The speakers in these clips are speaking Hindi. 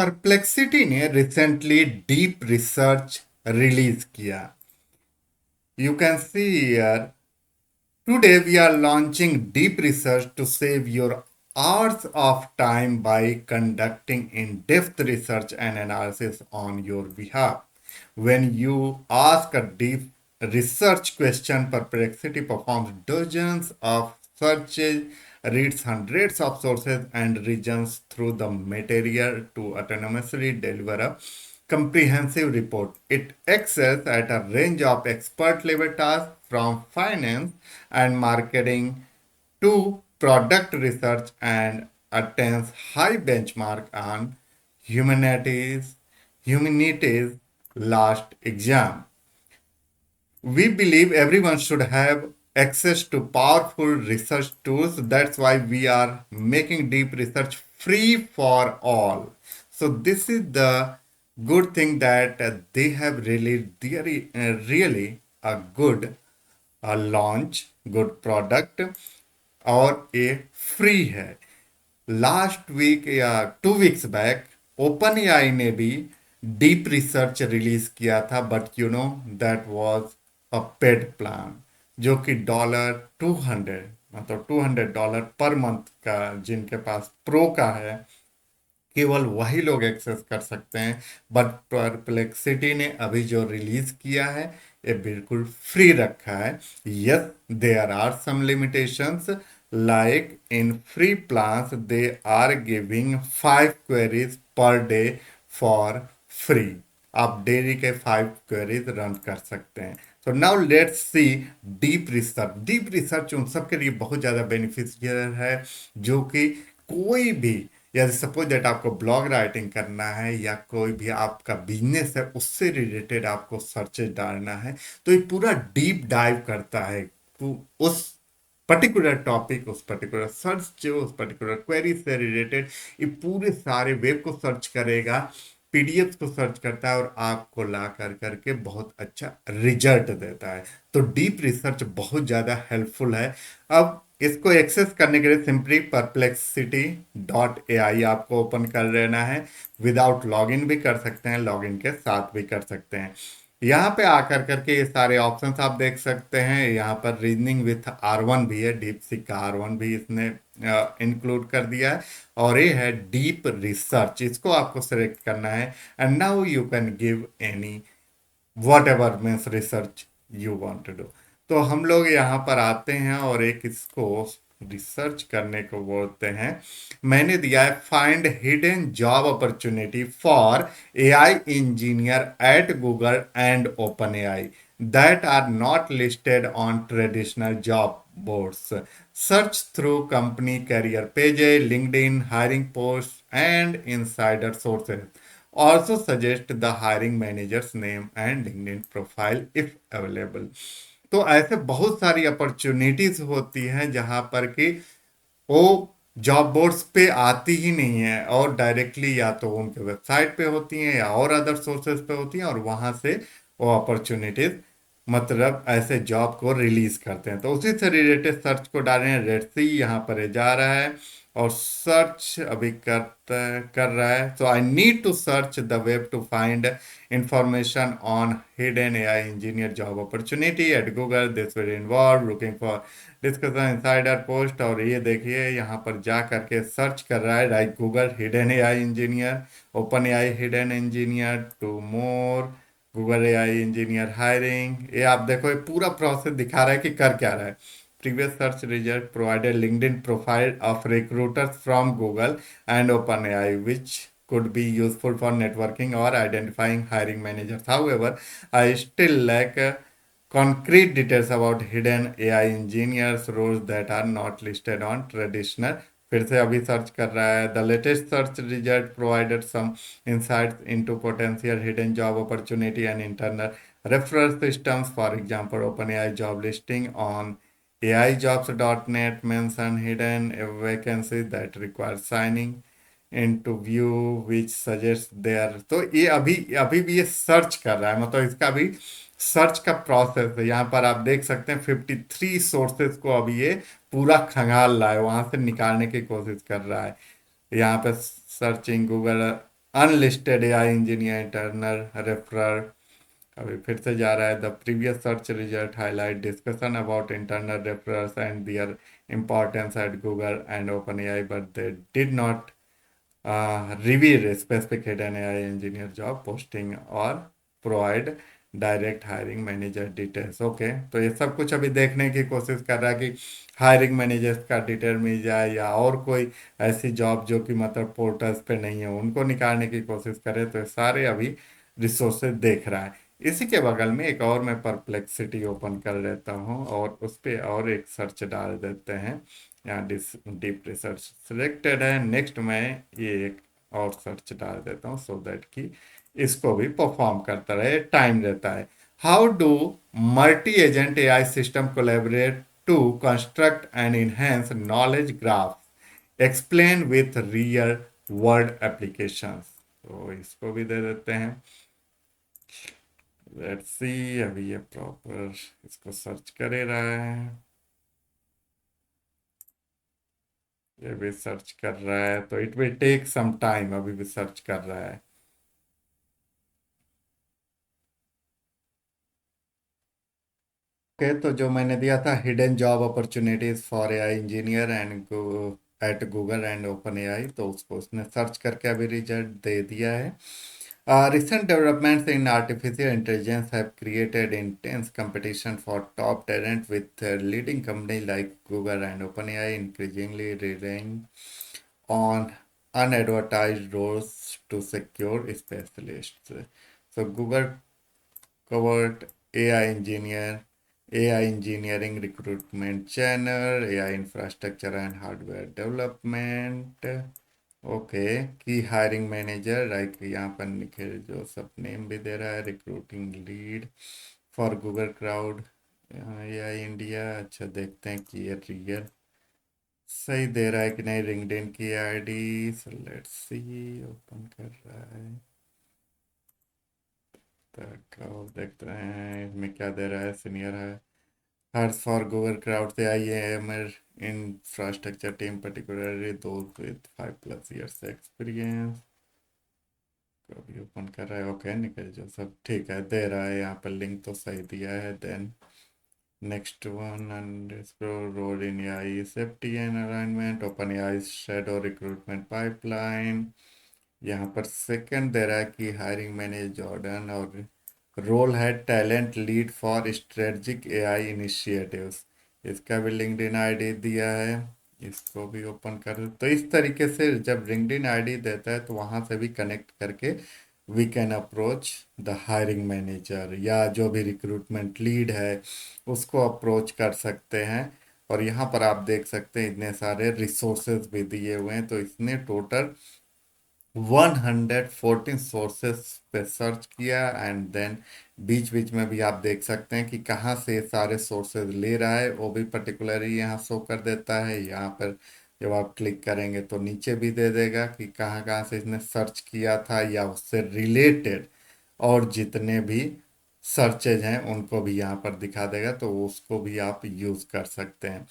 परप्लेक्सिटी ने रिसेंटली डीप रिसर्च रिलीज किया. You can see here. Today we are launching deep research to save your hours of time by conducting in-depth research and analysis on your behalf. When you ask a deep research question, Perplexity performs dozens of searches, reads hundreds of sources, and reasons through the material to autonomously deliver a comprehensive report. It excels at a range of expert level tasks from finance and marketing to product research and attains high benchmark on humanities last exam. We believe everyone should have access to powerful research tools. That's why we are making deep research free for all. So this is the good thing that they have really a good launch, good product और ये फ्री है. लास्ट वीक या 2 वीक्स बैक ओपन एआई ने भी डीप रिसर्च रिलीज किया था, but you know that was a paid plan, जो कि $200, मतलब $200 पर मंथ का जिनके पास प्रो का है केवल वही लोग एक्सेस कर सकते हैं. बट परप्लेक्सिटी ने अभी जो रिलीज किया है ये बिल्कुल फ्री रखा है. Yes, there are some limitations. Like in free plans they are giving 5 queries per day for free. आप डेली के 5 क्वेरीज रन कर सकते हैं. तो now let's see deep research. Deep research उन सबके लिए बहुत ज़्यादा बेनिफिशियल है जो कि कोई भी, या सपोज दैट आपको ब्लॉग राइटिंग करना है या कोई भी आपका बिजनेस है उससे रिलेटेड आपको सर्चेज डालना है, तो ये पूरा डीप डाइव करता है. तो उस पर्टिकुलर टॉपिक, उस पर्टिकुलर सर्च, जो उस पर्टिकुलर क्वेरी से रिलेटेड ये पूरे सारे वेब को सर्च करेगा, पीडीएफ को सर्च करता है और आपको ला कर करके बहुत अच्छा रिजल्ट देता है. तो डीप रिसर्च बहुत ज़्यादा हेल्पफुल है. अब इसको एक्सेस करने के लिए सिंपली perplexity.ai आपको ओपन कर लेना है. विदाउट लॉगिन भी कर सकते हैं, लॉगिन के साथ भी कर सकते हैं. यहाँ पे आकर करके ये सारे ऑप्शंस आप देख सकते हैं. यहाँ पर रीजनिंग विथ R1 भी है, डीप सीक का R1 भी इसने इंक्लूड कर दिया है. और ये है डीप रिसर्च, इसको आपको सेलेक्ट करना है. And now you can give any whatever means research you want to do. तो हम लोग यहाँ पर आते हैं और एक इसको रिसर्च करने को बोलते हैं. मैंने दिया है find hidden job opportunity for AI engineer at Google and OpenAI that are not listed on traditional job boards. Search through company career pages, LinkedIn, hiring posts, and insider sources. Also suggest the hiring manager's name and LinkedIn profile if available. तो ऐसे बहुत सारी अपॉर्चुनिटीज होती हैं जहां पर कि वो जॉब बोर्ड्स पे आती ही नहीं है और डायरेक्टली या तो उनके वेबसाइट पे होती हैं या और अदर सोर्सेज पे होती हैं, और वहां से वो अपॉर्चुनिटीज मतलब ऐसे जॉब को रिलीज करते हैं. तो उसी से रिलेटेड सर्च को डाल रहे हैं. रेड सी यहाँ पर ये जा रहा है और सर्च अभी कर रहा है. So I need to search the web to find information on hidden AI engineer job opportunity at Google. This will involve looking for discussion insider post. और ये देखिए यहाँ पर जा करके सर्च कर रहा है, like Google hidden AI engineer, OpenAI hidden engineer, two more, Google AI engineer hiring. ये आप देखो ये पूरा प्रोसेस दिखा रहा है कि कर क्या रहा है. Previous search result provided LinkedIn profile of recruiters from Google and open AI which could be useful for networking or identifying hiring managers. However, I still lack concrete details about hidden AI engineers roles that are not listed on traditional. फिर से अभी सर्च कर रहा है. The latest search result provided some insights into potential hidden job opportunity and internal referral systems. For example, OpenAI job listing on AIjobs.net mention hidden vacancies that require signing into view which suggests there. तो ये अभी अभी भी ये सर्च कर रहा है, मतलब इसका भी सर्च का प्रोसेस है. यहाँ पर आप देख सकते हैं 53 सोर्सेज को अभी ये पूरा खंगाल रहा है, वहां से निकालने की कोशिश कर रहा है. यहाँ पे searching Google unlisted AI engineer internal referrer. अभी फिर से जा रहा है। The previous search result highlight discussion about internal referrers and their importance at Google and OpenAI, but they did not reveal specific hidden AI engineer job posting or provide direct hiring manager details. Okay, तो ये सब कुछ अभी देखने की कोशिश कर रहा है कि हायरिंग मैनेजर्स का डिटेल मिल जाए या और कोई ऐसी जॉब जो कि मतलब पोर्टल्स पे नहीं है उनको निकालने की कोशिश करे। तो ये सारे अभी रिसोर्सेज देख रहा है। इसी के बगल में एक और मैं परप्लेक्सिटी ओपन कर लेता हूँ और उस पर और एक सर्च डाल देते हैं। यहाँ डीप रिसर्च सिलेक्टेड है। नेक्स्ट मैं ये एक और सर्च डाल देता हूँ सो दैट कि इसको भी परफॉर्म करता रहे, टाइम रहता है। How do multi agent AI system collaborate to construct and enhance knowledge graph explain with real world applications. तो इसको भी दे देते हैं। लेट्स सी, अभी ये प्रॉपर इसको सर्च कर ही रहा है। ये भी सर्च कर रहा है तो it will take some time, अभी भी सर्च कर रहा है। ओके, तो जो मैंने दिया था hidden job opportunities for AI engineer and at Google and OpenAI, तो उसको उसने सर्च करके अभी रिजल्ट दे दिया है। Recent developments in artificial intelligence have created intense competition for top talent, with leading companies like Google and OpenAI increasingly relying on unadvertised roles to secure specialists. So Google covered AI engineer, AI engineering recruitment channel, AI infrastructure and hardware development. Okay, की हायरिंग मैनेजर लाइक यहाँ पर निखिल जो सब नेम भी दे रहा है। Recruiting lead for Google crowd AI India. अच्छा, देखते हैं कि ये रियल सही दे रहा है कि नहीं। लिंक्डइन की ID, so let's see, open कर रहा है तक और देखते हैं इसमें क्या दे रहा है। सीनियर है, hires for Google Cloud से IAML infrastructure team, particularly those with 5+ years experience। अभी ओपन कर रहा है। ओके, निकल जो सब ठीक है दे रहा है। यहाँ पर लिंक तो सही दिया है। Then next one, and role in AI safety and alignment, open AI shadow recruitment pipeline. यहाँ पर सेकंड दे रहा है कि हायरिंग मैनेजर जॉर्डन और रोल है talent lead for strategic AI initiatives. इसका भी लिंक्डइन आईडी दिया है। इसको भी ओपन कर, तो इस तरीके से जब लिंक्डइन आईडी देता है तो वहाँ से भी कनेक्ट करके we can approach the hiring manager या जो भी रिक्रूटमेंट लीड है उसको अप्रोच कर सकते हैं। और यहाँ पर आप देख सकते हैं इतने सारे रिसोर्सेज भी दिए हुए हैं। तो इसने टोटल 114 सोर्सेस पे सर्च किया एंड देन बीच बीच में भी आप देख सकते हैं कि कहाँ से ये सारे सोर्सेज ले रहा है वो भी पर्टिकुलरली यहाँ शो कर देता है। यहाँ पर जब आप क्लिक करेंगे तो नीचे भी दे देगा कि कहाँ कहाँ से इसने सर्च किया था या उससे रिलेटेड और जितने भी सर्चेज हैं उनको भी यहाँ पर दिखा देगा, तो उसको भी आप यूज़ कर सकते हैं।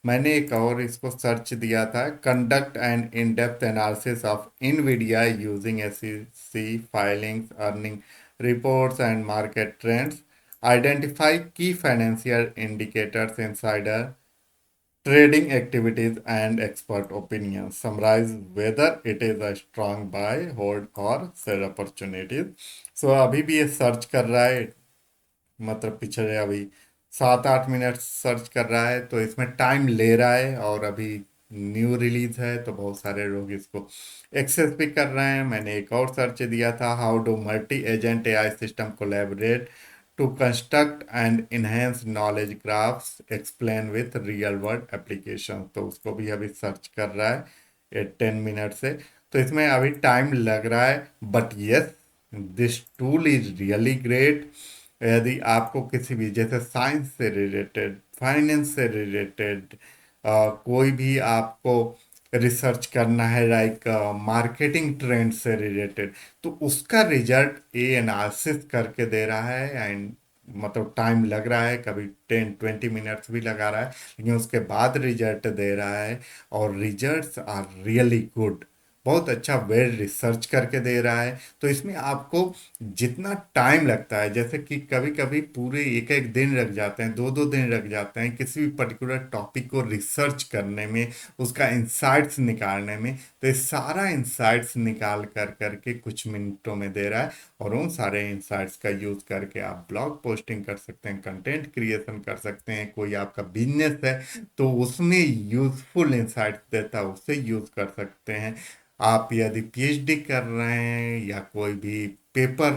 मैंने एक और इसको सर्च दिया था, conduct and in depth analysis of Nvidia using SEC filings earning reports and market trends, identify key financial indicators insider trading activities and expert opinions, summarize whether it is a strong buy, hold or sell opportunities। सो अभी भी ये सर्च कर रहा है, मतलब पिछले अभी 7-8 मिनट सर्च कर रहा है, तो इसमें टाइम ले रहा है और अभी न्यू रिलीज है तो बहुत सारे लोग इसको एक्सेस भी कर रहे हैं। मैंने एक और सर्च दिया था, how do multi agent AI system collaborate to construct and enhance knowledge graphs explain with real world application. तो उसको भी अभी सर्च कर रहा है ये 10 मिनट से। तो इसमें अभी टाइम लग रहा है, but yes this tool is really great. यदि आपको किसी भी जैसे साइंस से रिलेटेड, फाइनेंस से रिलेटेड कोई भी आपको रिसर्च करना है, लाइक मार्केटिंग ट्रेंड से रिलेटेड, तो उसका रिजल्ट ये एनालिसिस करके दे रहा है। एंड मतलब टाइम लग रहा है, कभी 10-20 मिनट्स भी लगा रहा है, लेकिन उसके बाद रिजल्ट दे रहा है और रिजल्ट्स आर रियली गुड। बहुत अच्छा वेल रिसर्च करके दे रहा है। तो इसमें आपको जितना टाइम लगता है, जैसे कि कभी कभी पूरे एक एक दिन लग जाते हैं, दो दो दिन लग जाते हैं किसी भी पर्टिकुलर टॉपिक को रिसर्च करने में, उसका इंसाइट्स निकालने में, तो ये सारा इंसाइट्स निकाल कर करके कुछ मिनटों में दे रहा है। और उन सारे इंसाइट्स का यूज करके आप ब्लॉग पोस्टिंग कर सकते हैं, कंटेंट क्रिएशन कर सकते हैं, कोई आपका बिजनेस है तो उसमें यूजफुल इंसाइट्स देता है, उससे यूज कर सकते हैं। आप यदि पीएचडी कर रहे हैं या कोई भी पेपर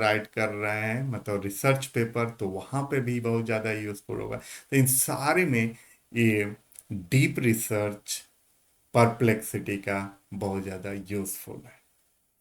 राइट कर रहे हैं, मतलब रिसर्च पेपर, तो वहाँ पे भी बहुत ज़्यादा यूजफुल होगा। तो इन सारे में ये डीप रिसर्च परप्लेक्सिटी का बहुत ज़्यादा यूजफुल है।